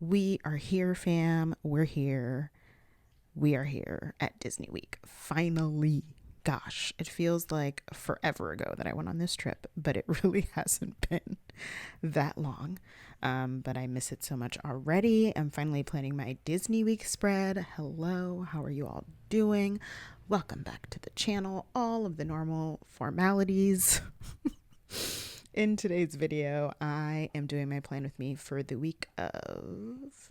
We are here, fam. We're here. We are here at Disney Week. Finally. Gosh, it feels like forever ago that I went on this trip, but it really hasn't been that long. But I miss it so much already. I'm finally planning my Disney Week spread. Hello, how are you all doing? Welcome back to the channel. All of the normal formalities. In today's video, I am doing my plan with me for the week of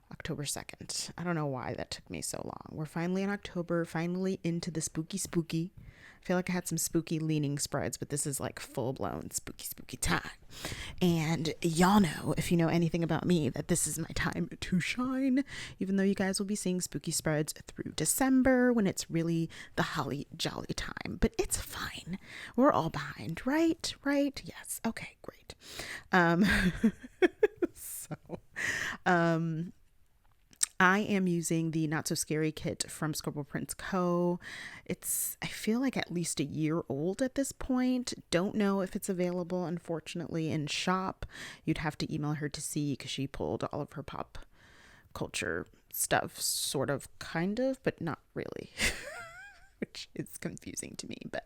October 2nd. I don't know why that took me so long. We're finally in October, finally into the spooky. I feel like I had some spooky leaning spreads, but this is like full-blown spooky time. And y'all know, if you know anything about me, that this is my time to shine, even though you guys will be seeing spooky spreads through December when it's really the holly jolly time. But it's fine. We're all behind, right? Right? Yes. Okay, great. I am using the Not So Scary kit from Scribble Prints Co. It's, I feel like, at least a year old at this point. Don't know if it's available, unfortunately, in shop. You'd have to email her to see because she pulled all of her pop culture stuff, sort of, kind of, but not really, which is confusing to me, but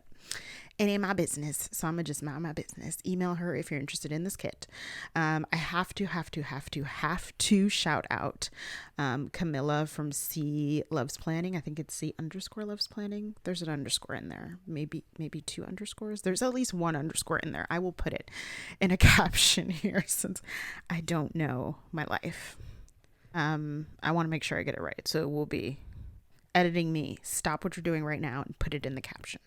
it ain't my business, so I'm gonna just mind my business. Email her if you're interested in this kit. I have to shout out Camilla from C Loves Planning. I think it's C_Loves Planning. There's an underscore in there, maybe two underscores. There's at least one underscore in there. I will put it in a caption here since I don't know my life. I want to make sure I get it right, so it will be editing me. Stop what you're doing right now and put it in the caption.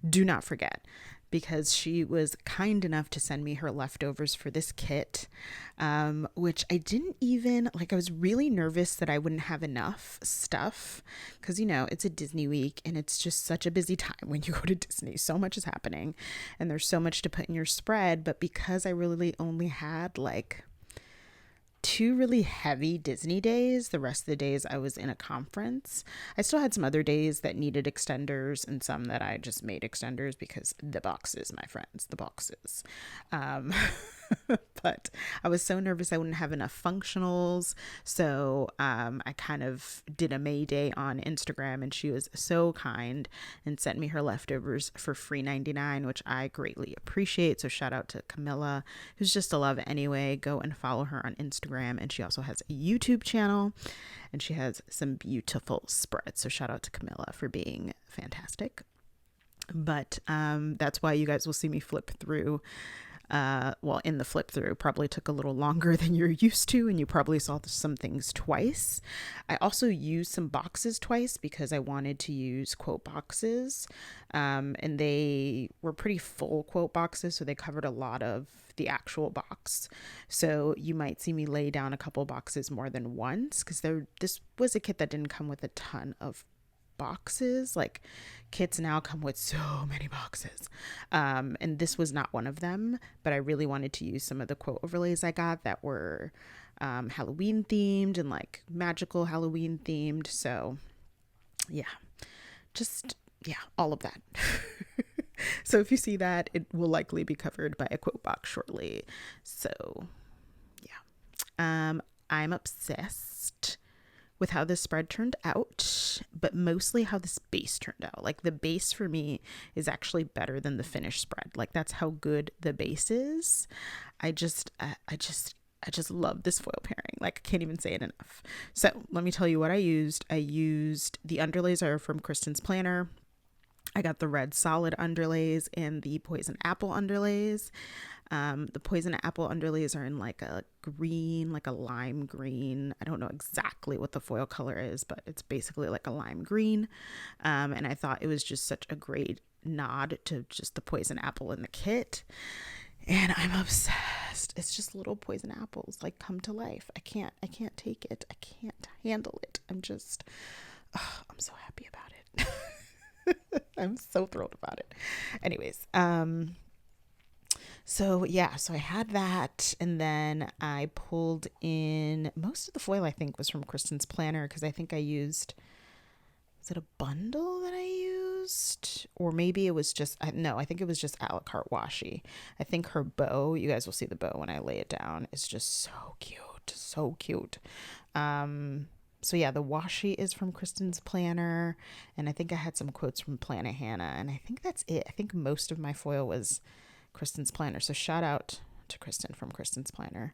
Do not forget, because she was kind enough to send me her leftovers for this kit, which I didn't even, like, I was really nervous that I wouldn't have enough stuff because, you know, it's a Disney week and it's just such a busy time when you go to Disney. So much is happening and there's so much to put in your spread. But because I really only had like 2 really heavy Disney days, the rest of the days I was in a conference. I still had some other days that needed extenders and some that I just made extenders because the boxes, my friends, the boxes. But I was so nervous I wouldn't have enough functionals. So I kind of did a May Day on Instagram, and she was so kind and sent me her leftovers for free $99, which I greatly appreciate. So shout out to Camilla, who's just a love anyway. Go and follow her on Instagram. And she also has a YouTube channel and she has some beautiful spreads. So shout out to Camilla for being fantastic. But that's why you guys will see me flip through. In the flip through probably took a little longer than you're used to, and you probably saw some things twice. I also used some boxes twice because I wanted to use quote boxes, and they were pretty full quote boxes, so they covered a lot of the actual box. So you might see me lay down a couple boxes more than once because this was a kit that didn't come with a ton of boxes. Like, kits now come with so many boxes, and this was not one of them, but I really wanted to use some of the quote overlays I got that were Halloween themed and like magical Halloween themed. So yeah, all of that. So if you see that, it will likely be covered by a quote box shortly. So yeah, I'm obsessed with how this spread turned out, but mostly how this base turned out. Like, the base for me is actually better than the finished spread. Like, that's how good the base is. I just love this foil pairing. Like, I can't even say it enough. So let me tell you what I used. I used the underlays are from Kristanne's planner. I got the red solid underlays and the poison apple underlays. The poison apple underlays are in like a green, like a lime green. I don't know exactly what the foil color is, but it's basically like a lime green. And I thought it was just such a great nod to just the poison apple in the kit. And I'm obsessed. It's just little poison apples like come to life. I can't take it. I can't handle it. I'm so happy about it. I'm so thrilled about it. Anyways, so I had that, and then I pulled in most of the foil. I think was from Kristanne's planner because I think I used, was it a bundle that I used, or maybe it was just, no, I think it was just a la carte washi. I think her bow, you guys will see the bow when I lay it down, is just so cute. cute. So cute. So yeah, the washi is from Kristanne's planner, and I think I had some quotes from Plannahannah, and I think that's it. I think most of my foil was Kristanne's planner. So shout out to Kristanne from Kristanne's planner,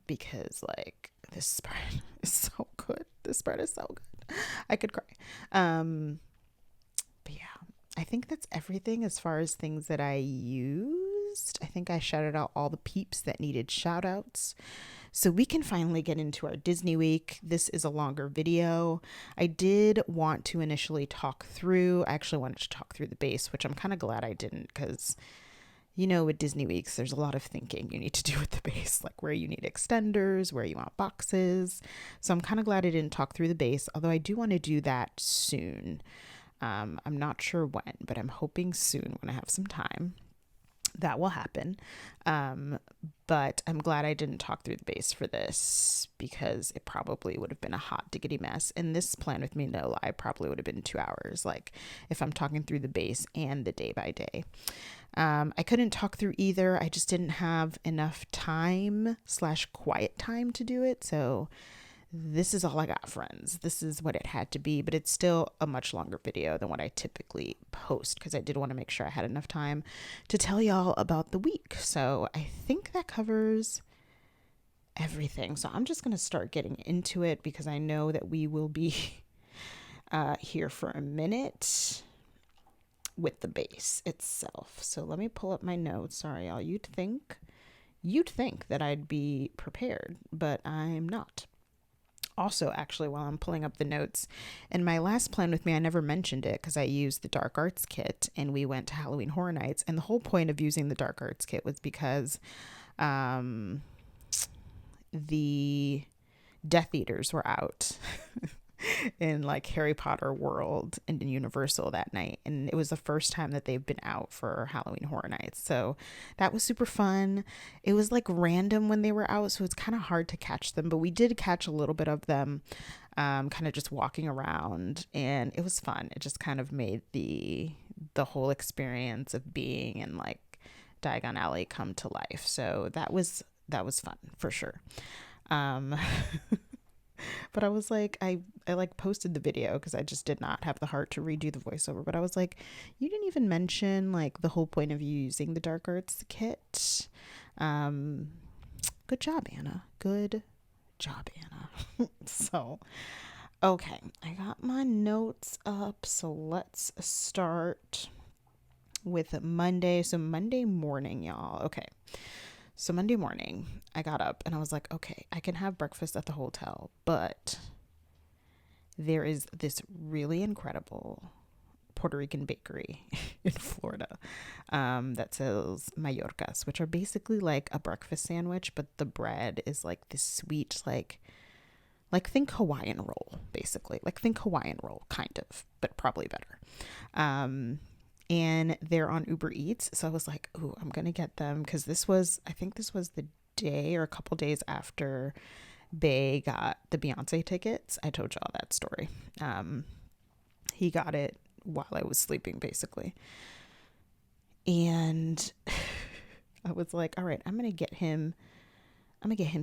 because like this spread is so good. This spread is so good. I could cry. But yeah, I think that's everything as far as things that I used. I think I shouted out all the peeps that needed shout outs. So we can finally get into our Disney week. This is a longer video. I did want to initially talk through, I actually wanted to talk through the base, which I'm kind of glad I didn't, because you know, with Disney weeks, there's a lot of thinking you need to do with the base, like where you need extenders, where you want boxes. So I'm kind of glad I didn't talk through the base, although I do want to do that soon. I'm not sure when, but I'm hoping soon when I have some time. That will happen. But I'm glad I didn't talk through the base for this, because it probably would have been a hot diggity mess. And this plan with me, no lie, probably would have been 2 hours, like if I'm talking through the base and the day by day. I couldn't talk through either. I just didn't have enough time / quiet time to do it. So this is all I got, friends. This is what it had to be, but it's still a much longer video than what I typically post, because I did want to make sure I had enough time to tell y'all about the week. So I think that covers everything. So I'm just going to start getting into it, because I know that we will be here for a minute with the base itself. So let me pull up my notes. Sorry, y'all. You'd think that I'd be prepared, but I'm not. Also, actually, while I'm pulling up the notes, in my last plan with me, I never mentioned it because I used the Dark Arts kit and we went to Halloween Horror Nights. And the whole point of using the Dark Arts kit was because the Death Eaters were out in like Harry Potter World and in Universal that night. And it was the first time that they've been out for Halloween Horror Nights. So that was super fun. It was like random when they were out, so it's kind of hard to catch them, but we did catch a little bit of them, kind of just walking around, and it was fun. It just kind of made the whole experience of being in like Diagon Alley come to life. So that was fun for sure. But I was like, I like posted the video because I just did not have the heart to redo the voiceover. But I was like, you didn't even mention like the whole point of you using the Dark Arts kit. Good job, Anna. Good job, Anna. So, okay, I got my notes up. So let's start with Monday. So Monday morning, y'all. Okay. So Monday morning, I got up and I was like, okay, I can have breakfast at the hotel, but there is this really incredible Puerto Rican bakery in Florida that sells Mallorcas, which are basically like a breakfast sandwich, but the bread is like this sweet, like think Hawaiian roll, basically. Like think Hawaiian roll, kind of, but probably better. And they're on Uber Eats. So I was like, ooh, I'm going to get them. Because I think this was the day or a couple days after Bay got the Beyonce tickets. I told y'all that story. He got it while I was sleeping, basically. And I was like, all right, I'm going to get him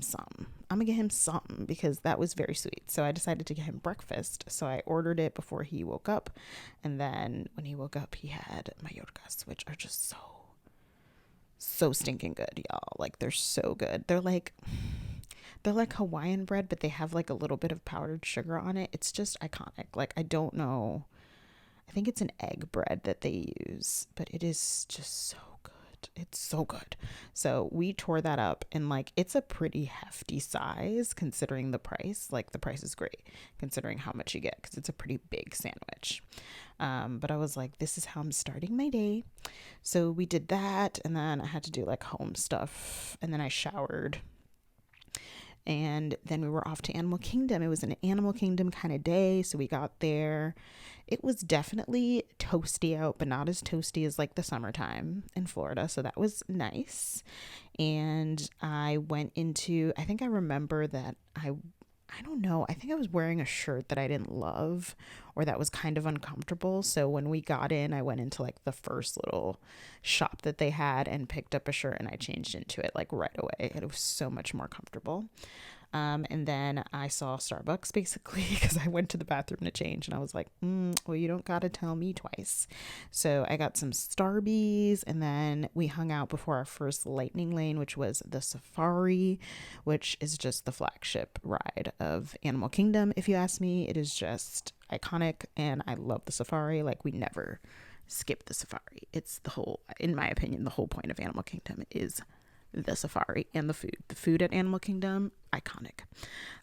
something because that was very sweet. So I decided to get him breakfast. So I ordered it before he woke up. And then when he woke up, he had Mallorcas, which are just so stinking good, y'all. Like they're so good. They're like Hawaiian bread, but they have like a little bit of powdered sugar on it. It's just iconic. Like, I don't know. I think it's an egg bread that they use, but it is just so good. It's so good. So we tore that up, and like it's a pretty hefty size considering the price. Like the price is great considering how much you get, because it's a pretty big sandwich. But I was like, this is how I'm starting my day. So we did that, and then I had to do like home stuff, and then I showered. And then we were off to Animal Kingdom. It was an Animal Kingdom kind of day. So we got there. It was definitely toasty out, but not as toasty as like the summertime in Florida. So that was nice. And I went into, I think I remember that I I don't know. I think I was wearing a shirt that I didn't love or that was kind of uncomfortable. So when we got in, I went into like the first little shop that they had and picked up a shirt and I changed into it like right away. It was so much more comfortable. And then I saw Starbucks basically because I went to the bathroom to change and I was like, well, you don't got to tell me twice. So I got some Starbies and then we hung out before our first lightning lane, which was the safari, which is just the flagship ride of Animal Kingdom. If you ask me, it is just iconic and I love the safari. Like we never skip the safari. It's the whole, in my opinion, the whole point of Animal Kingdom is the safari and the food. The food at Animal Kingdom, iconic.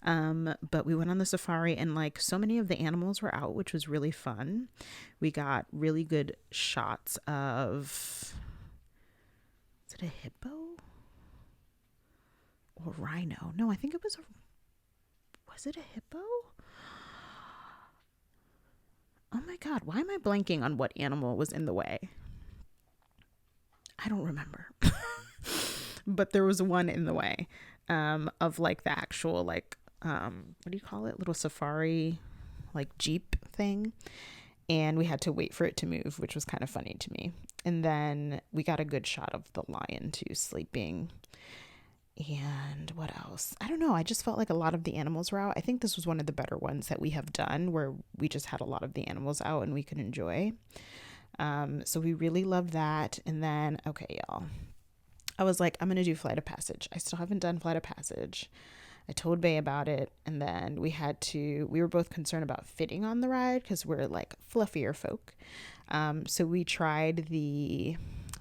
But we went on the safari and like so many of the animals were out, which was really fun. We got really good shots of, is it a hippo or rhino? No, I think it was was it a hippo? Oh my God, why am I blanking on what animal was in the way? I don't remember. But there was one in the way of like the actual like what do you call it, little safari like jeep thing, and we had to wait for it to move, which was kind of funny to me. And then we got a good shot of the lion too sleeping. And what else? I don't know. I just felt like a lot of the animals were out. I think this was one of the better ones that we have done where we just had a lot of the animals out and we could enjoy. So we really loved that. And then, okay, y'all, I was like, I'm going to do Flight of Passage. I still haven't done Flight of Passage. I told Bay about it. And then we were both concerned about fitting on the ride because we're like fluffier folk. So we tried the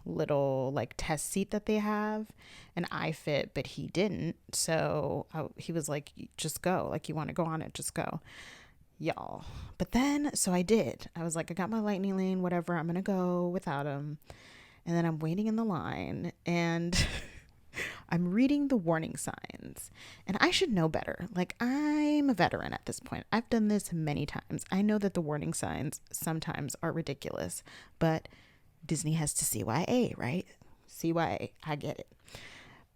little like test seat that they have and I fit, but he didn't. So he was like, just go. Like, you want to go on it, just go. Y'all. But then, so I did. I was like, I got my lightning lane, whatever. I'm going to go without him. And then I'm waiting in the line and I'm reading the warning signs and I should know better. Like, I'm a veteran at this point. I've done this many times. I know that the warning signs sometimes are ridiculous, but Disney has to CYA, right? CYA, I get it.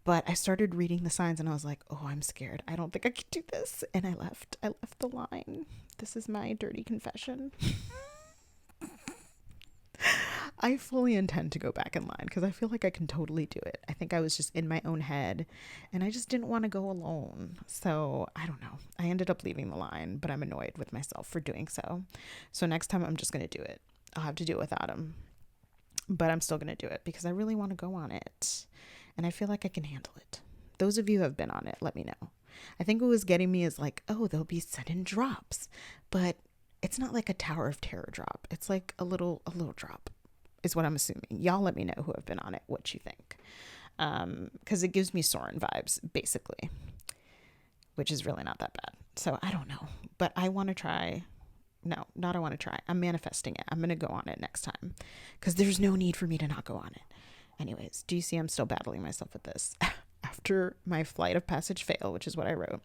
But I started reading the signs and I was like, oh, I'm scared. I don't think I can do this. And I left the line. This is my dirty confession. I fully intend to go back in line because I feel like I can totally do it. I think I was just in my own head and I just didn't want to go alone. So I don't know. I ended up leaving the line, but I'm annoyed with myself for doing so. So next time I'm just going to do it. I'll have to do it without him, but I'm still going to do it because I really want to go on it and I feel like I can handle it. Those of you who have been on it, let me know. I think what was getting me is like, oh, there'll be sudden drops, but it's not like a Tower of Terror drop. It's like a little drop is what I'm assuming. Y'all let me know who have been on it, what you think. Because it gives me Soarin' vibes, basically, which is really not that bad. So I don't know, but I want to try. No, not I want to try. I'm manifesting it. I'm going to go on it next time because there's no need for me to not go on it. Anyways, do you see I'm still battling myself with this? After my Flight of Passage fail, which is what I wrote,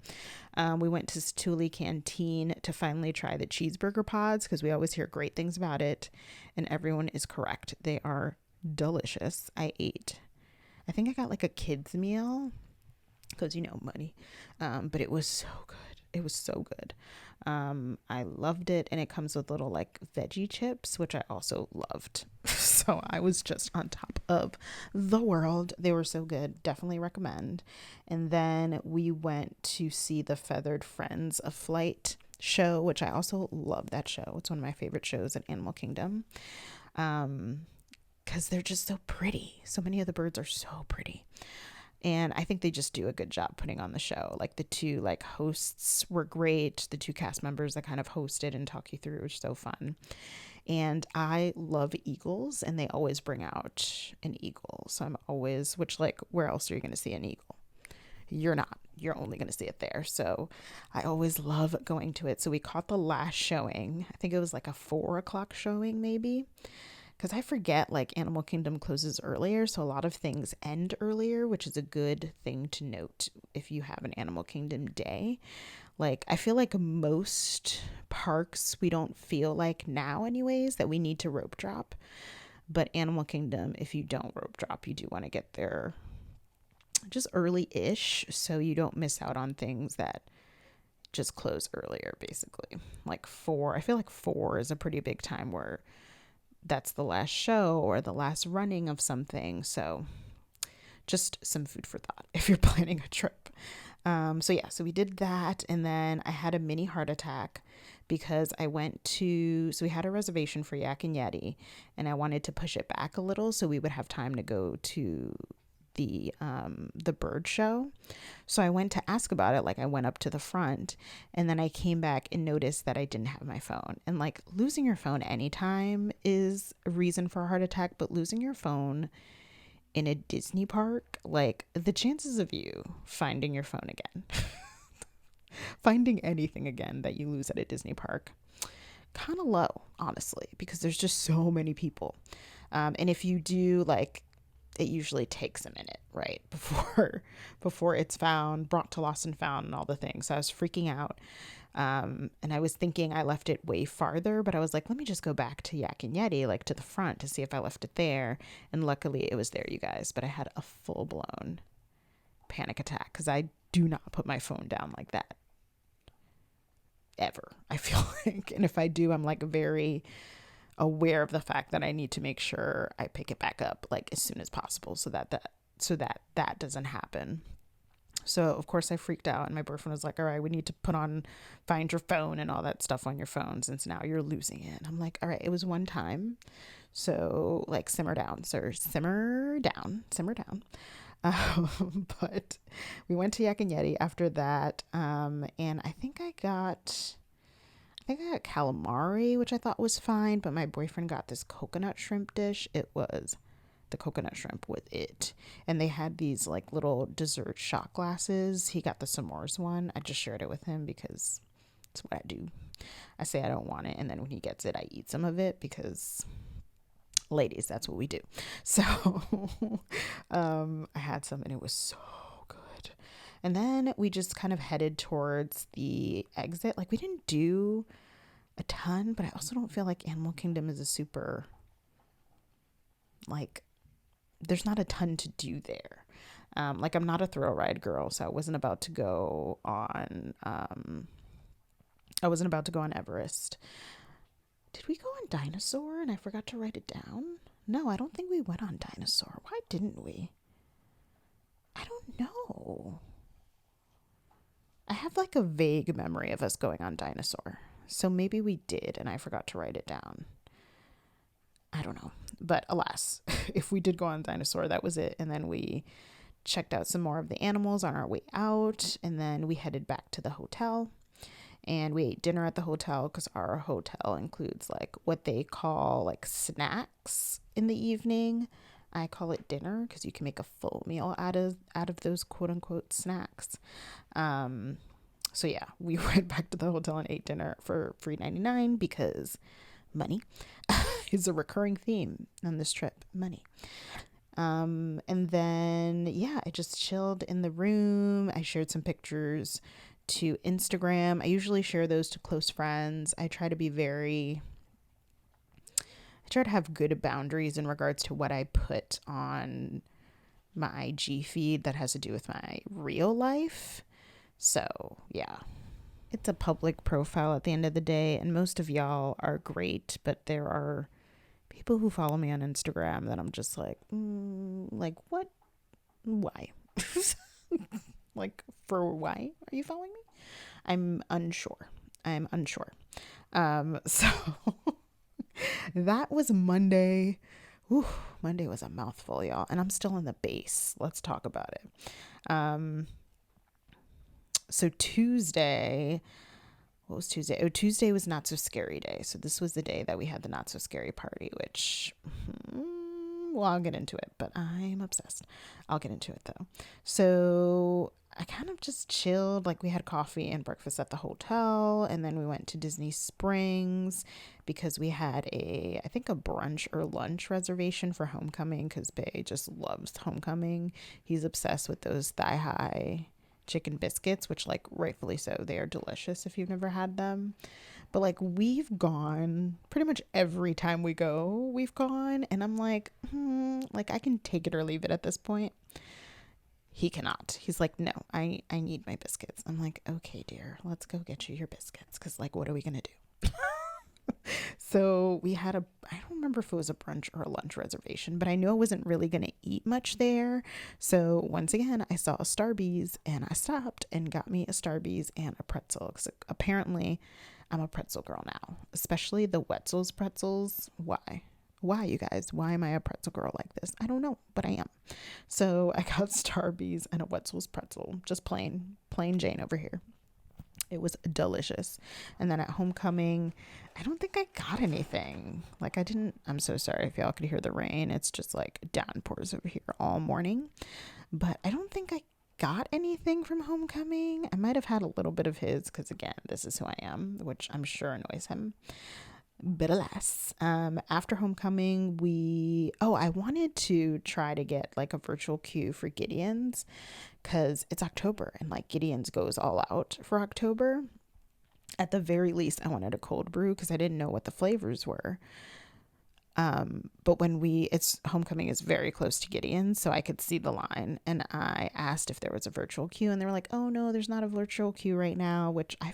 we went to Stuli Canteen to finally try the cheeseburger pods because we always hear great things about it, and everyone is correct. They are delicious. I think I got like a kid's meal because, money, but it was so good. It was so good. I loved it, and it comes with little like veggie chips, which I also loved. So I was just on top of the world. They were so good. Definitely recommend. And then we went to see the Feathered Friends of Flight show, which I also love that show. It's one of my favorite shows at Animal Kingdom. Because they're just so pretty. So many of the birds are so pretty. And I think they just do a good job putting on the show. Like the two like hosts were great. The two cast members that kind of hosted and talk you through it was so fun. And I love eagles, and they always bring out an eagle. So I'm always, which like, where else are you going to see an eagle? You're not. You're only going to see it there. So I always love going to it. So we caught the last showing. I think it was like a 4:00 showing maybe. Because I forget, like, Animal Kingdom closes earlier, so a lot of things end earlier, which is a good thing to note if you have an Animal Kingdom day. Like, I feel like most parks, we don't feel like now anyways that we need to rope drop. But Animal Kingdom, if you don't rope drop, you do want to get there just early-ish so you don't miss out on things that just close earlier, basically. Like 4, I feel like 4 is a pretty big time where that's the last show or the last running of something. So just some food for thought if you're planning a trip. So we did that. And then I had a mini heart attack because we had a reservation for Yak and Yeti, and I wanted to push it back a little so we would have time to go to the bird show. So I went to ask about it. Like, I went up to the front, and then I came back and noticed that I didn't have my phone. And like, losing your phone anytime is a reason for a heart attack, but losing your phone in a Disney park, like, the chances of you finding your phone again, finding anything again that you lose at a Disney park, kind of low, honestly, because there's just so many people. And if you do, like, it usually takes a minute, right, before it's found, brought to lost and found, and all the things. So I was freaking out. And I was thinking I left it way farther, but I was like, let me just go back to Yak and Yeti, like to the front, to see if I left it there. And luckily it was there, you guys. But I had a full-blown panic attack because I do not put my phone down like that ever, I feel like. And if I do, I'm like very aware of the fact that I need to make sure I pick it back up like as soon as possible so that doesn't happen. So of course I freaked out, and my boyfriend was like, all right, we need to find your phone and all that stuff on your phone since now you're losing it. I'm like, all right, it was one time. So like, simmer down, sir, simmer down. But we went to Yak and Yeti after that. And I think I got calamari, which I thought was fine, but my boyfriend got this coconut shrimp dish. It was the coconut shrimp with it. And they had these like little dessert shot glasses. He got the s'mores one. I just shared it with him because it's what I do. I say I don't want it, and then when he gets it, I eat some of it because ladies, that's what we do. So I had some, and it was so good. And then we just kind of headed towards the exit. Like, we didn't do a ton, but I also don't feel like Animal Kingdom is a super, like, there's not a ton to do there. Like, I'm not a thrill ride girl, so I wasn't about to go on Everest. Did we go on Dinosaur and I forgot to write it down? No, I don't think we went on Dinosaur. Why didn't we? I don't know. I have like a vague memory of us going on Dinosaur. So maybe we did and I forgot to write it down. I don't know. But alas, if we did go on Dinosaur, that was it. And then we checked out some more of the animals on our way out. And then we headed back to the hotel. And we ate dinner at the hotel because our hotel includes like what they call like snacks in the evening. I call it dinner because you can make a full meal out of those quote unquote snacks. So yeah, we went back to the hotel and ate dinner for $3.99 because money is a recurring theme on this trip. Money. And then yeah, I just chilled in the room. I shared some pictures to Instagram. I usually share those to close friends. I try to have good boundaries in regards to what I put on my IG feed that has to do with my real life. So yeah, it's a public profile at the end of the day, and most of y'all are great, but there are people who follow me on Instagram that I'm just like, like what? Why? Like, for why are you following me? I'm unsure. So that was Monday. Whew, Monday was a mouthful, y'all. And I'm still in the base. Let's talk about it. So Tuesday, what was Tuesday? Oh, Tuesday was Not So Scary Day. So this was the day that we had the Not So Scary party, which, well, I'll get into it, but I'm obsessed. I'll get into it though. So I kind of just chilled. Like, we had coffee and breakfast at the hotel, and then we went to Disney Springs because we had I think a brunch or lunch reservation for Homecoming because Bae just loves Homecoming. He's obsessed with those thigh-high chicken biscuits, which, like, rightfully so, they are delicious if you've never had them. But like, we've gone pretty much every time we go, we've gone, and I'm like, like, I can take it or leave it at this point. He cannot. He's like, no, I need my biscuits. I'm like, okay, dear, let's go get you your biscuits. Cause like, what are we going to do? So we had I don't remember if it was a brunch or a lunch reservation, but I knew I wasn't really going to eat much there. So once again, I saw a Starbucks and I stopped and got me a Starbucks and a pretzel. Because apparently I'm a pretzel girl now, especially the Wetzel's pretzels. Why? Why, you guys? Why am I a pretzel girl like this? I don't know, but I am. So I got Starbucks and a Wetzel's pretzel, just plain Jane over here. It was delicious. And then at homecoming, I don't think I got anything. Like I'm so sorry if y'all could hear the rain. It's just like downpours over here all morning. But I don't think I got anything from homecoming. I might have had a little bit of his because, again, this is who I am, which I'm sure annoys him. But alas, after homecoming, I wanted to try to get like a virtual queue for Gideon's because it's October and like Gideon's goes all out for October. At the very least, I wanted a cold brew because I didn't know what the flavors were. But it's homecoming is very close to Gideon's, so I could see the line, and I asked if there was a virtual queue, and they were like, oh no, there's not a virtual queue right now, which I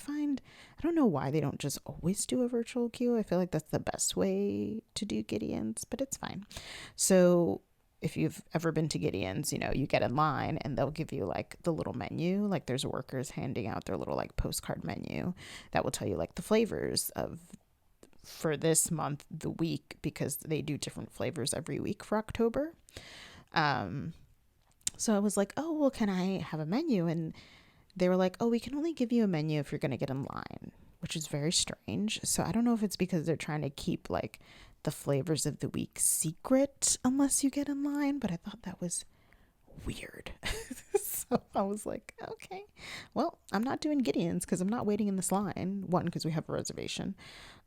don't know why they don't just always do a virtual queue. I feel like that's the best way to do Gideon's, but it's fine. So if you've ever been to Gideon's, you get in line and they'll give you like the little menu, like there's workers handing out their little like postcard menu that will tell you like the flavors of for this month, the week, because they do different flavors every week for October. So I was like, oh, well, can I have a menu? And they were like, oh, we can only give you a menu if you're going to get in line, which is very strange. So I don't know if it's because they're trying to keep like the flavors of the week secret unless you get in line, but I thought that was weird. So I was like, okay, well, I'm not doing Gideon's because I'm not waiting in this line. One, because we have a reservation,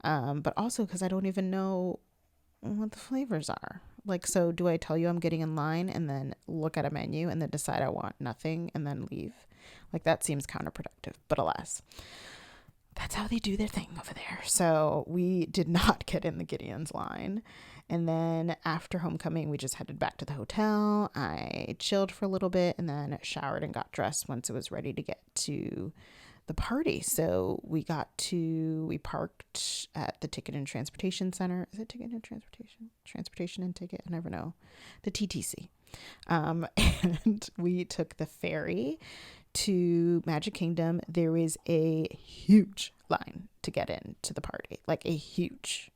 but also because I don't even know what the flavors are. Like, so do I tell you I'm getting in line and then look at a menu and then decide I want nothing and then leave? Like, that seems counterproductive, but alas, that's how they do their thing over there. So we did not get in the Gideon's line. And then after homecoming, we just headed back to the hotel. I chilled for a little bit and then showered and got dressed once it was ready to get to the party. So we parked at the Ticket and Transportation Center. Is it Ticket and Transportation? Transportation and Ticket? I never know. The TTC. And we took the ferry to Magic Kingdom. There is a huge line to get into the party, like a huge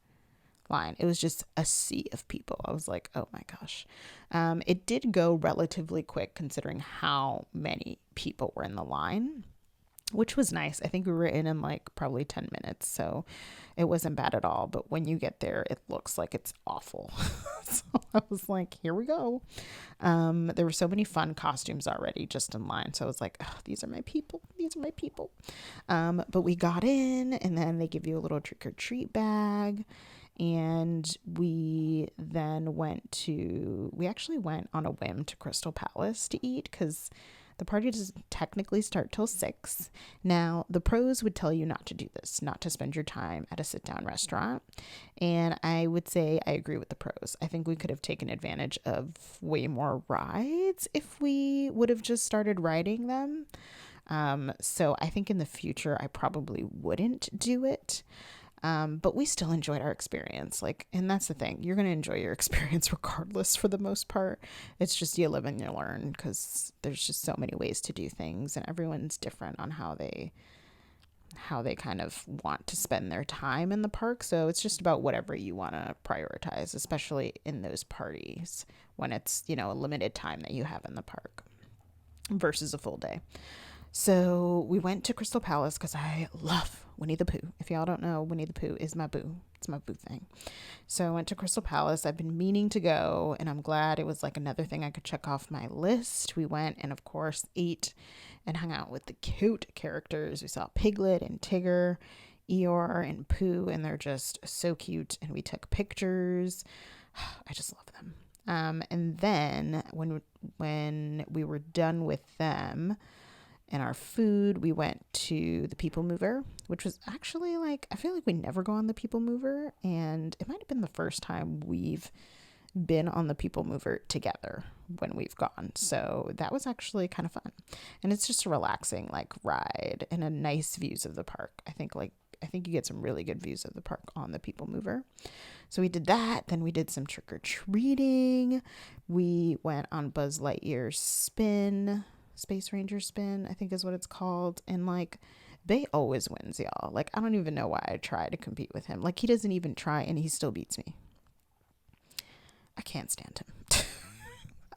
line. It was just a sea of people. I was like, oh my gosh. It did go relatively quick considering how many people were in the line, which was nice. I think we were in like probably 10 minutes, so it wasn't bad at all. But when you get there, it looks like it's awful. So I was like, here we go. There were so many fun costumes already just in line. So I was like, oh, these are my people. These are my people. But we got in and then they give you a little trick or treat bag. And we then we actually went on a whim to Crystal Palace to eat because the party doesn't technically start till 6. Now, the pros would tell you not to do this, not to spend your time at a sit-down restaurant. And I would say I agree with the pros. I think we could have taken advantage of way more rides if we would have just started riding them. So I think in the future, I probably wouldn't do it. But we still enjoyed our experience. And that's the thing. You're going to enjoy your experience regardless for the most part. It's just you live and you learn because there's just so many ways to do things and everyone's different on how they kind of want to spend their time in the park. So it's just about whatever you want to prioritize, especially in those parties when it's, a limited time that you have in the park versus a full day. So we went to Crystal Palace because I love Winnie the Pooh. If y'all don't know, Winnie the Pooh is my boo. It's my boo thing. So I went to Crystal Palace. I've been meaning to go, and I'm glad it was like another thing I could check off my list. We went and, of course, ate and hung out with the cute characters. We saw Piglet and Tigger, Eeyore and Pooh, and they're just so cute. And we took pictures. I just love them. And then when we were done with them, and our food, we went to the People Mover, which was actually I feel like we never go on the People Mover. And it might have been the first time we've been on the People Mover together, when we've gone. So that was actually kind of fun. And it's just a relaxing like ride and a nice views of the park. I think you get some really good views of the park on the People Mover. So we did that. Then we did some trick-or-treating. We went on Buzz Lightyear's spin, Space Ranger spin, I think is what it's called. And like, Bay always wins, y'all. Like, I don't even know why I try to compete with him. Like, he doesn't even try and he still beats me. I can't stand him.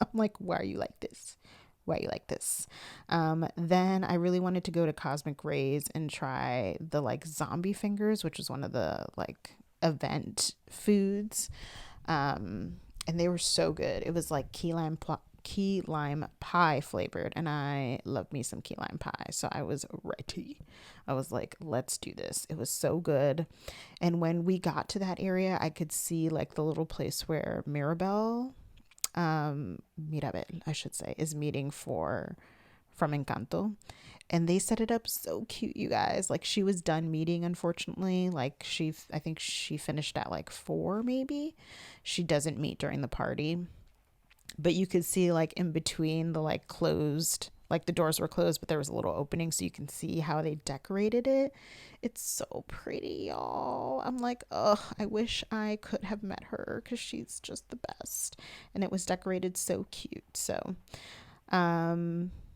I'm like, why are you like this? Why are you like this? Then I really wanted to go to Cosmic Rays and try the like zombie fingers, which was one of the like event foods. And they were so good. It was like key lime pie flavored, and I love me some key lime pie. So I was ready. I was like, let's do this. It was so good. And when we got to that area, I could see like the little place where Mirabel, I should say, is meeting from Encanto. And they set it up so cute, you guys. Like, she was done meeting, unfortunately. Like, I think she finished at like 4, maybe. She doesn't meet during the party. But you could see like in between the like closed, like the doors were closed, but there was a little opening so you can see how they decorated it. It's so pretty, y'all. I'm like, oh, I wish I could have met her because she's just the best. And it was decorated so cute. So,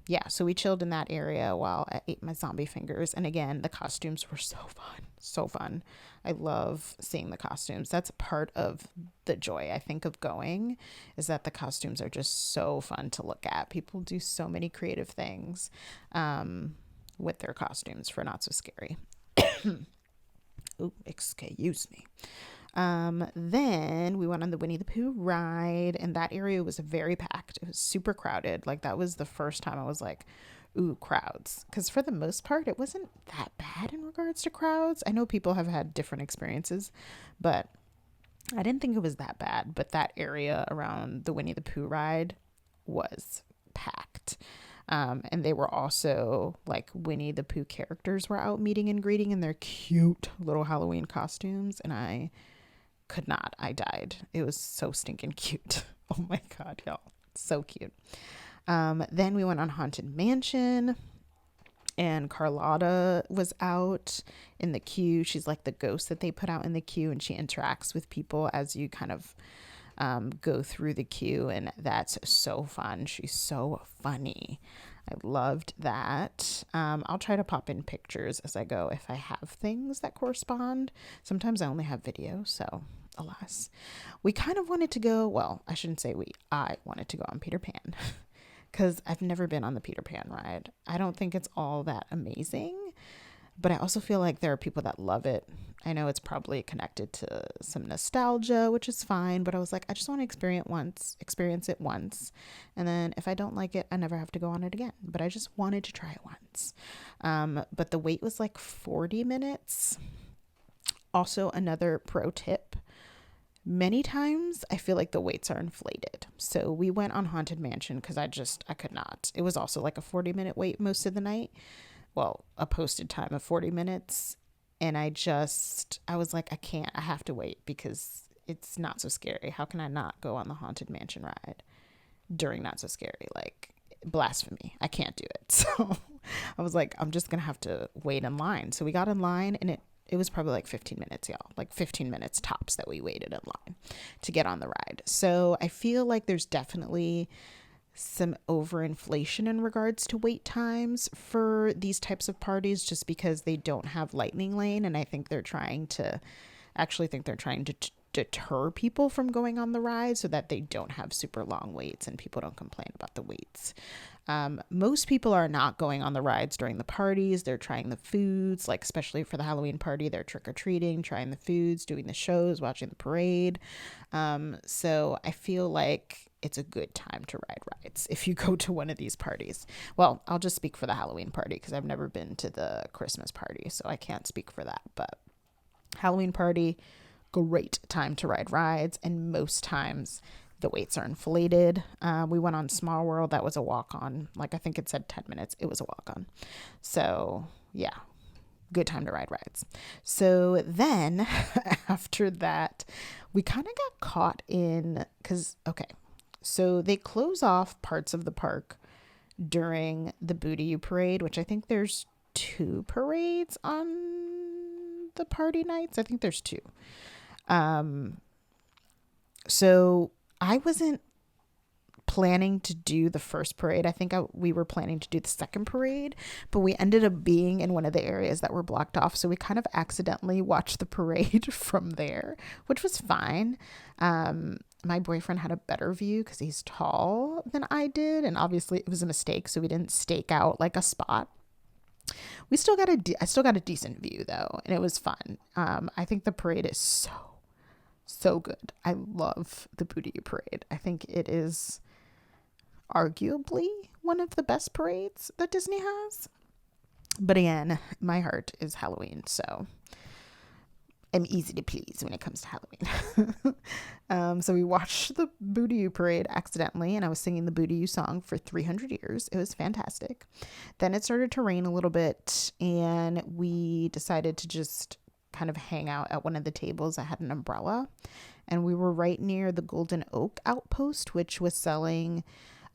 yeah, so we chilled in that area while I ate my zombie fingers. And again, the costumes were so fun. So fun. I love seeing the costumes. That's part of the joy, I think, of going, is that the costumes are just so fun to look at. People do so many creative things with their costumes for Not So Scary. Oh, excuse me. Then we went on the Winnie the Pooh ride, and that area was very packed. It was super crowded. Like, that was the first time I was like, ooh, crowds. Because for the most part, it wasn't that bad in regards to crowds. I know people have had different experiences, but I didn't think it was that bad. But that area around the Winnie the Pooh ride was packed. And they were also like Winnie the Pooh characters were out meeting and greeting in their cute little Halloween costumes. And I could not. I died. It was so stinking cute. Oh my God, y'all. So cute. Then we went on Haunted Mansion, and Carlotta was out in the queue. She's like the ghost that they put out in the queue, and she interacts with people as you kind of go through the queue, and that's so fun. She's so funny. I loved that. I'll try to pop in pictures as I go if I have things that correspond. Sometimes I only have video, so alas. We kind of wanted to go, well, I shouldn't say I wanted to go on Peter Pan because I've never been on the Peter Pan ride. I don't think it's all that amazing, but I also feel like there are people that love it. I know it's probably connected to some nostalgia, which is fine, but I was like, I just want to experience it once. And then if I don't like it, I never have to go on it again. But I just wanted to try it once. But the wait was like 40 minutes. Also, another pro tip. Many times I feel like the waits are inflated. So we went on Haunted Mansion because I could not. It was also like a 40-minute wait most of the night. Well, a posted time of 40 minutes. And I was like, I have to wait because it's Not So Scary. How can I not go on the Haunted Mansion ride during Not So Scary? Like, blasphemy. I can't do it. So I was like, I'm just going to have to wait in line. So we got in line, and it was probably like 15 minutes, y'all. Like 15 minutes tops that we waited in line to get on the ride. So I feel like there's definitely some overinflation in regards to wait times for these types of parties just because they don't have Lightning Lane. And I think they're trying to deter people from going on the ride so that they don't have super long waits and people don't complain about the waits. Most people are not going on the rides during the parties. They're trying the foods, like especially for the Halloween party, they're trick-or-treating, trying the foods, doing the shows, watching the parade. So I feel like it's a good time to ride rides if you go to one of these parties. Well, I'll just speak for the Halloween party because I've never been to the Christmas party, so I can't speak for that. But Halloween party, great time to ride rides, and most times the waits are inflated. We went on Small World. That was a walk-on. Like, I think it said 10 minutes. It was a walk-on. So, yeah, good time to ride rides. So then after that, we kind of got caught in, because, okay, So they close off parts of the park during the Booty You parade, which I think there's 2 parades on the party nights. I think there's 2. So I wasn't planning to do the first parade. I think we were planning to do the second parade, but we ended up being in one of the areas that were blocked off. So we kind of accidentally watched the parade from there, which was fine. My boyfriend had a better view because he's tall than I did. And obviously it was a mistake. So we didn't stake out like a spot. I still got a decent view though. And it was fun. I think the parade is so good. I love the Booty You parade. I think it is arguably one of the best parades that Disney has. But again, my heart is Halloween, so I'm easy to please when it comes to Halloween. So we watched the Booty You parade accidentally, and I was singing the Booty You song for 300 years. It was fantastic. Then it started to rain a little bit, and we decided to just kind of hang out at one of the tables that had an umbrella. And we were right near the Golden Oak Outpost, which was selling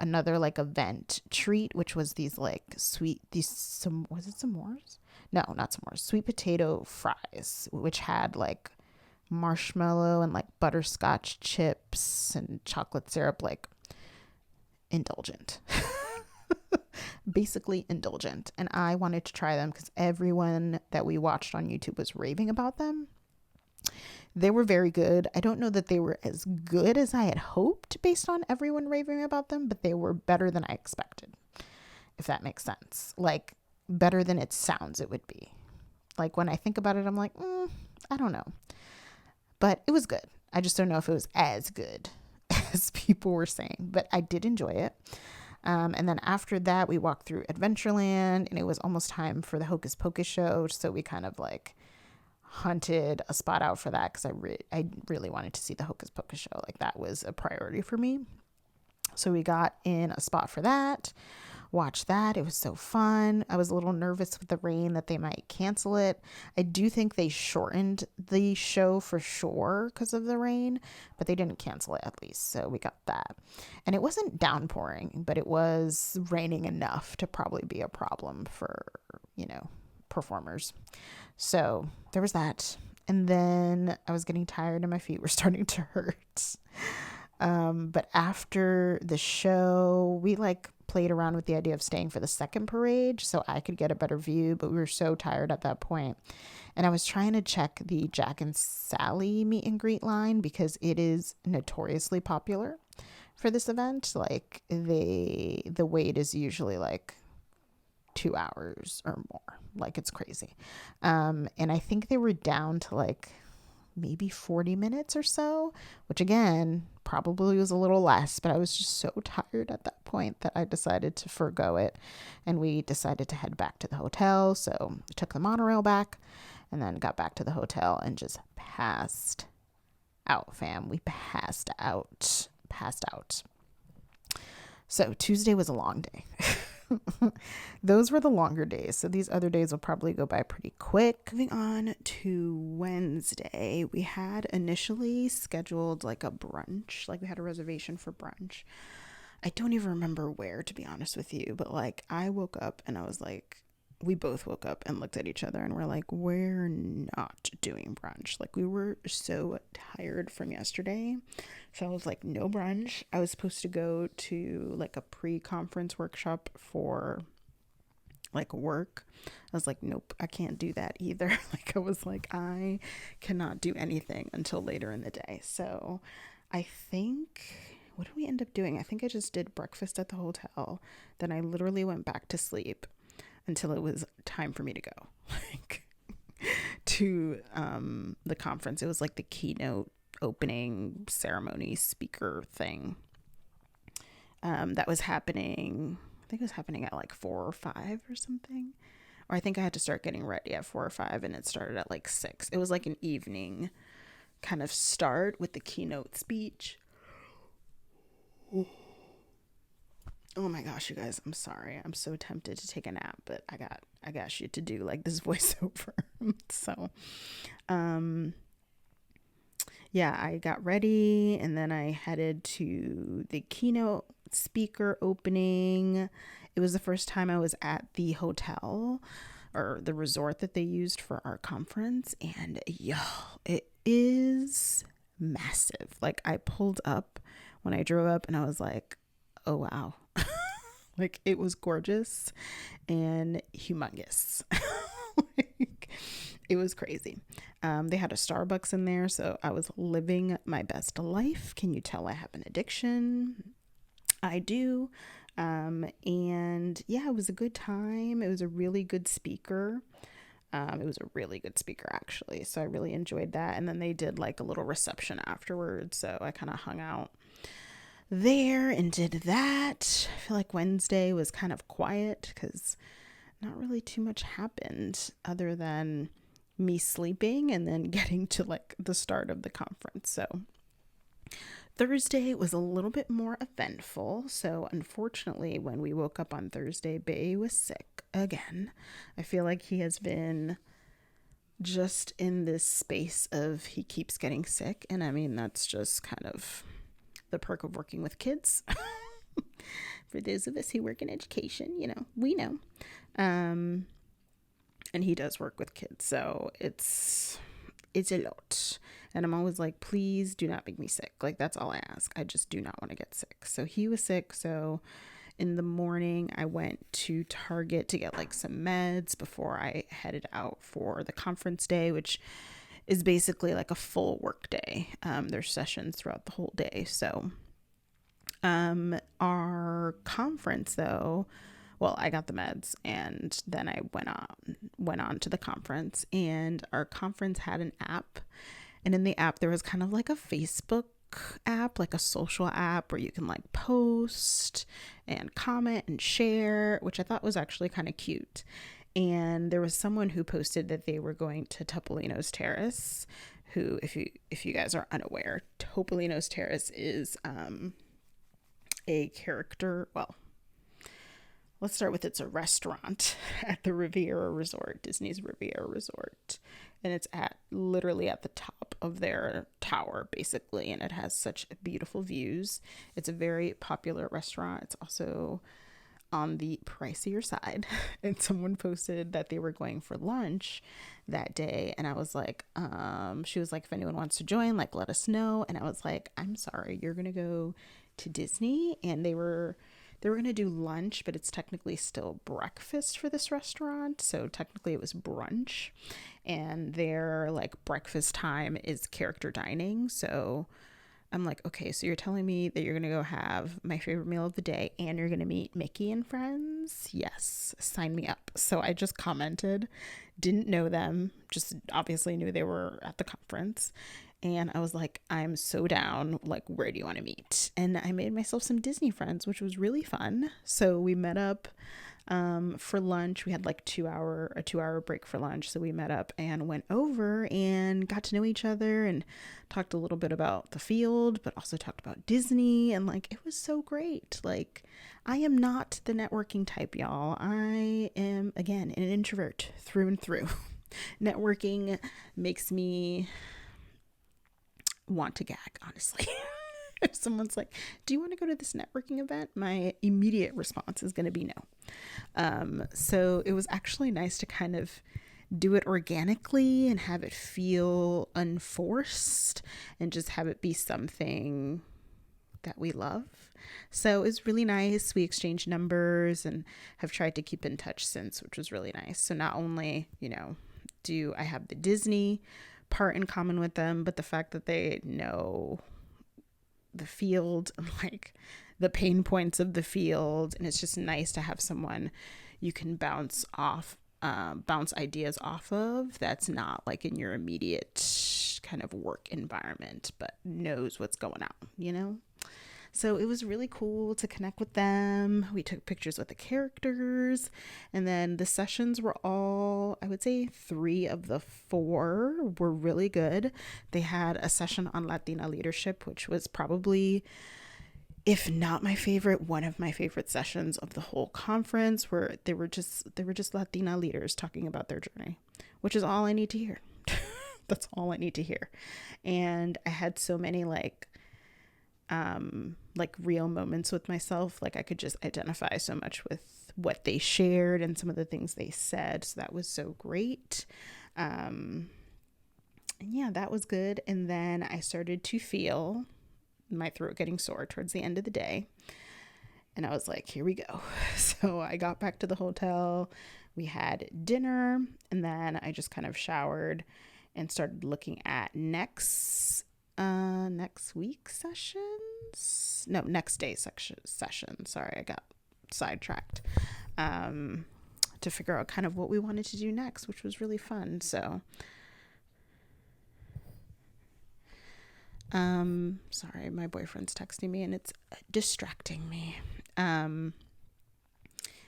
another like event treat, which was was it s'mores? No, not s'mores. Sweet potato fries, which had like marshmallow and like butterscotch chips and chocolate syrup, like indulgent. Basically indulgent. And I wanted to try them because everyone that we watched on YouTube was raving about them. They were very good. I don't know that they were as good as I had hoped based on everyone raving about them, but they were better than I expected, if that makes sense. Like, better than it sounds it would be. Like, when I think about it, I'm like, I don't know. But it was good. I just don't know if it was as good as people were saying, but I did enjoy it. And then after that, we walked through Adventureland, and it was almost time for the Hocus Pocus show. So we kind of like hunted a spot out for that because I really wanted to see the Hocus Pocus show. Like, that was a priority for me. So we got in a spot for that, watched that. It was so fun. I was a little nervous with the rain that they might cancel it. I do think they shortened the show for sure because of the rain, but they didn't cancel it at least. So we got that. And it wasn't downpouring, but it was raining enough to probably be a problem for, performers. So there was that. And then I was getting tired and my feet were starting to hurt. But after the show, we played around with the idea of staying for the second parade so I could get a better view, but we were so tired at that point. And I was trying to check the Jack and Sally meet and greet line because it is notoriously popular for this event. Like, the wait is usually 2 hours or more. It's crazy. And I think they were down to maybe 40 minutes or so, which again probably was a little less, but I was just so tired at that point that I decided to forgo it, and we decided to head back to the hotel. So we took the monorail back and then got back to the hotel and just passed out, fam. We passed out. So Tuesday was a long day. Those were the longer days. So these other days will probably go by pretty quick. Moving on to Wednesday, we had initially scheduled a brunch. We had a reservation for brunch. I don't even remember where, to be honest with you, but I woke up and I was we both woke up and looked at each other and we're we're not doing brunch. We were so tired from yesterday. So I was no brunch. I was supposed to go to a pre-conference workshop for work. I was nope, I can't do that either. I was I cannot do anything until later in the day. So I think, what did we end up doing? I think I just did breakfast at the hotel. Then I literally went back to sleep until it was time for me to go to the conference. It was the keynote opening ceremony speaker thing that was happening. I think it was happening at 4 or 5 or something. Or I think I had to start getting ready at 4 or 5 and it started at 6. It was an evening kind of start with the keynote speech. Oh my gosh, you guys, I'm sorry. I'm so tempted to take a nap, but I got shit to do, this voiceover. So, yeah, I got ready and then I headed to the keynote speaker opening. It was the first time I was at the hotel or the resort that they used for our conference. And yo, it is massive. Like, I pulled up when I drove up and I was like, oh, wow. Like, it was gorgeous and humongous. Like, it was crazy. They had a Starbucks in there, so I was living my best life. Can you tell I have an addiction? I do. And yeah, it was a good time. It was a really good speaker. It was a really good speaker, actually. So I really enjoyed that. And then they did like a little reception afterwards. So I kind of hung out there and did that. I feel like Wednesday was kind of quiet because not really too much happened other than me sleeping and then getting to like the start of the conference. So Thursday was a little bit more eventful. So unfortunately, when we woke up on Thursday, Bay was sick again. I feel like he has been just in this space of he keeps getting sick. And I mean, that's just kind of the perk of working with kids. For those of us who work in education, you know, we know. And he does work with kids, so it's a lot. And I'm always like, please do not make me sick. Like, that's all I ask. I just do not want to get sick. So he was sick. So in the morning, I went to Target to get like some meds before I headed out for the conference day, which is basically like a full work day. There's sessions throughout the whole day. So our conference though, well, I got the meds and then I went on to the conference, and our conference had an app, and in the app there was kind of like a Facebook app, like a social app where you can like post and comment and share, which I thought was actually kind of cute. And there was someone who posted that they were going to Topolino's Terrace, who, if you guys are unaware, Topolino's Terrace is a character, well, let's start with, it's a restaurant at the Riviera Resort, Disney's Riviera Resort. And it's literally at the top of their tower, basically. And it has such beautiful views. It's a very popular restaurant. It's also on the pricier side. And someone posted that they were going for lunch that day. And I was like, she was like, if anyone wants to join, like, let us know. And I was like, I'm sorry, you're going to go to Disney? And they were going to do lunch, but it's technically still breakfast for this restaurant. So technically it was brunch, and their like breakfast time is character dining. So I'm like, okay, so you're telling me that you're going to go have my favorite meal of the day and you're going to meet Mickey and friends? Yes, sign me up. So I just commented, didn't know them, just obviously knew they were at the conference. And I was like, I'm so down. Like, where do you want to meet? And I made myself some Disney friends, which was really fun. So we met up for lunch. We had like a 2-hour break for lunch. So we met up and went over and got to know each other and talked a little bit about the field, but also talked about Disney. And like, it was so great. Like, I am not the networking type, y'all. I am, again, an introvert through and through. Networking makes me want to gag, honestly. If someone's like, do you want to go to this networking event? My immediate response is going to be no. So it was actually nice to kind of do it organically and have it feel unforced and just have it be something that we love. So it's really nice. We exchanged numbers and have tried to keep in touch since, which was really nice. So not only, do I have the Disney part in common with them, but the fact that they know the field and like the pain points of the field, and it's just nice to have someone you can bounce ideas off of that's not like in your immediate kind of work environment, but knows what's going on. So it was really cool to connect with them. We took pictures with the characters, and then the sessions were all, I would say 3 of the 4 were really good. They had a session on Latina leadership, which was probably, if not my favorite, one of my favorite sessions of the whole conference, where they were just Latina leaders talking about their journey, which is all I need to hear. That's all I need to hear. And I had so many like real moments with myself. Like I could just identify so much with what they shared and some of the things they said. So that was so great. And yeah, that was good. And then I started to feel my throat getting sore towards the end of the day. And I was like, here we go. So I got back to the hotel. We had dinner, and then I just kind of showered and started looking at next week sessions. No, next day session. Sorry, I got sidetracked. To figure out kind of what we wanted to do next, which was really fun. So sorry, my boyfriend's texting me and it's distracting me.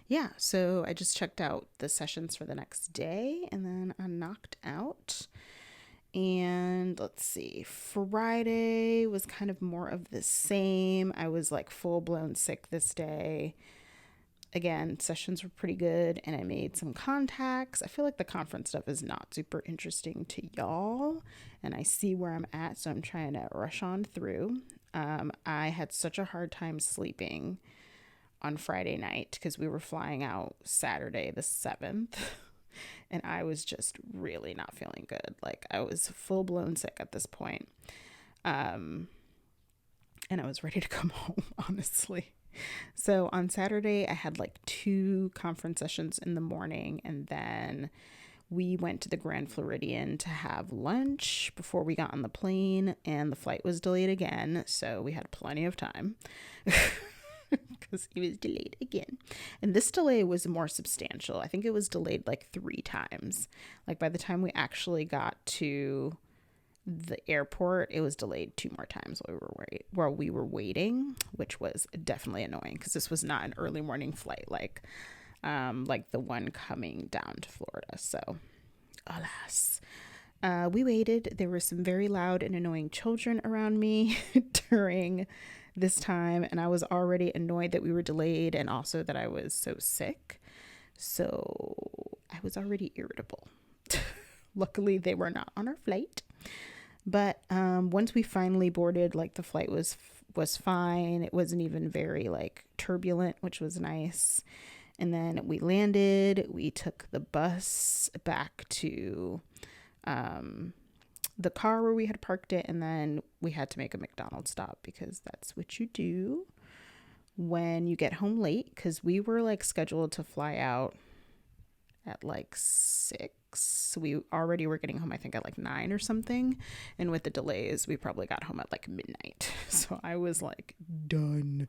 Yeah, so I just checked out the sessions for the next day and then I knocked out. And let's see, Friday was kind of more of the same. I was like full blown sick this day. Again, sessions were pretty good and I made some contacts. I feel like the conference stuff is not super interesting to y'all and I see where I'm at, so I'm trying to rush on through. I had such a hard time sleeping on Friday night because we were flying out Saturday the 7th and I was just really not feeling good. Like I was full blown sick at this point. And I was ready to come home, honestly. So on Saturday, I had like 2 conference sessions in the morning, and then we went to the Grand Floridian to have lunch before we got on the plane, and the flight was delayed again, so we had plenty of time because it was delayed again. And this delay was more substantial. I think it was delayed like 3 times. Like by the time we actually got to the airport, it was delayed 2 more times while we were waiting, which was definitely annoying because this was not an early morning flight like the one coming down to Florida. So alas, we waited. There were some very loud and annoying children around me during this time, and I was already annoyed that we were delayed and also that I was so sick, so I was already irritable. Luckily they were not on our flight. But once we finally boarded, like the flight was fine. It wasn't even very like turbulent, which was nice. And then we landed. We took the bus back to the car where we had parked it, and then we had to make a McDonald's stop because that's what you do when you get home late. Because we were like scheduled to fly out at like 6. So we already were getting home, I think, at like 9 or something. And with the delays, we probably got home at like midnight. So I was like done.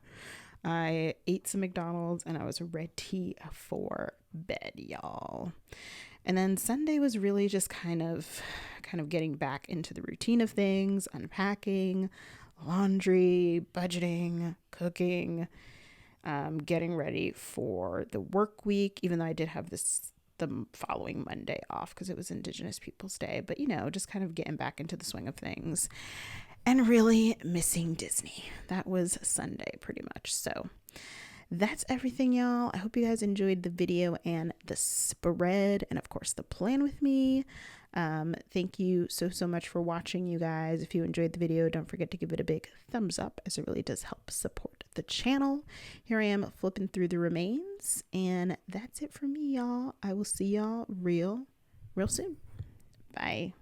I ate some McDonald's and I was ready for bed, y'all. And then Sunday was really just kind of getting back into the routine of things, unpacking, laundry, budgeting, cooking, getting ready for the work week, even though I did have the following Monday off because it was Indigenous Peoples Day, but just kind of getting back into the swing of things and really missing Disney. That was Sunday pretty much. So that's everything, y'all. I hope you guys enjoyed the video and the spread and of course the plan with me. Thank you so much for watching, you guys. If you enjoyed the video, don't forget to give it a big thumbs up as it really does help support the channel. Here I am flipping through the remains, and that's it for me, y'all. I will see y'all real soon. Bye.